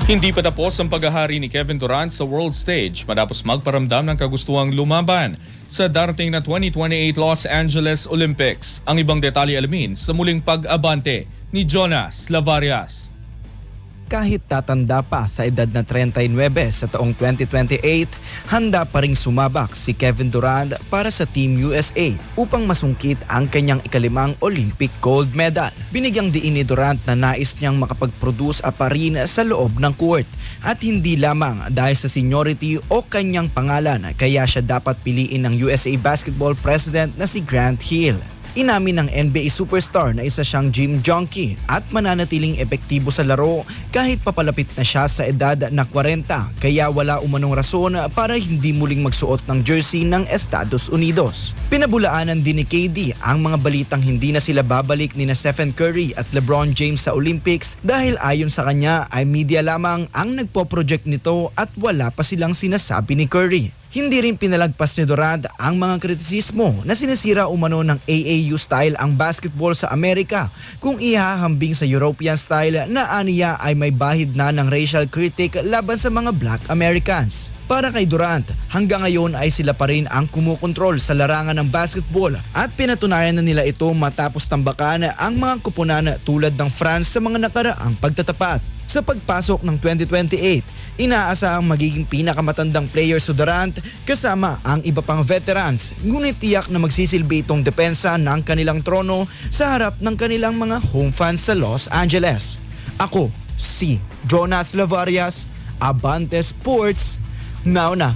Hindi pa tapos ang paghahari ni Kevin Durant sa world stage matapos magparamdam ng kagustuhang lumaban sa darating na 2028 Los Angeles Olympics. Ang ibang detalye alamin sa muling pag-abante ni Jonas Lavarias. Kahit tatanda pa sa edad na 39 sa taong 2028, handa pa ring sumabak si Kevin Durant para sa Team USA upang masungkit ang kanyang ikalimang Olympic gold medal. Binigyang diin ni Durant na nais niyang makapag-produce pa rin sa loob ng court at hindi lamang dahil sa seniority o kanyang pangalan kaya siya dapat piliin ng USA Basketball President na si Grant Hill. Inamin ng NBA superstar na isa siyang gym junkie at mananatiling epektibo sa laro kahit papalapit na siya sa edad na 40 kaya wala umanong rason para hindi muling magsuot ng jersey ng Estados Unidos. Pinabulaanan din ni KD ang mga balitang hindi na sila babalik ni Stephen Curry at LeBron James sa Olympics dahil ayon sa kanya ay media lamang ang nagpo-project nito at wala pa silang sinasabi ni Curry. Hindi rin pinalagpas ni Durant ang mga kritisismo na sinisira umano ng AAU style ang basketball sa Amerika kung ihahambing sa European style na aniya ay may bahid na ng racial critic laban sa mga Black Americans. Para kay Durant, hanggang ngayon ay sila pa rin ang kumukontrol sa larangan ng basketball at pinatunayan na nila ito matapos tambakan ang mga kupunan tulad ng France sa mga nakaraang pagtatapat. Sa pagpasok ng 2028, inaasahang magiging pinakamatandang player si Durant kasama ang iba pang veterans, ngunit tiyak na magsisilbi itong depensa ng kanilang trono sa harap ng kanilang mga home fans sa Los Angeles. Ako, si Jonas Lavarias, Abante Sports, now na.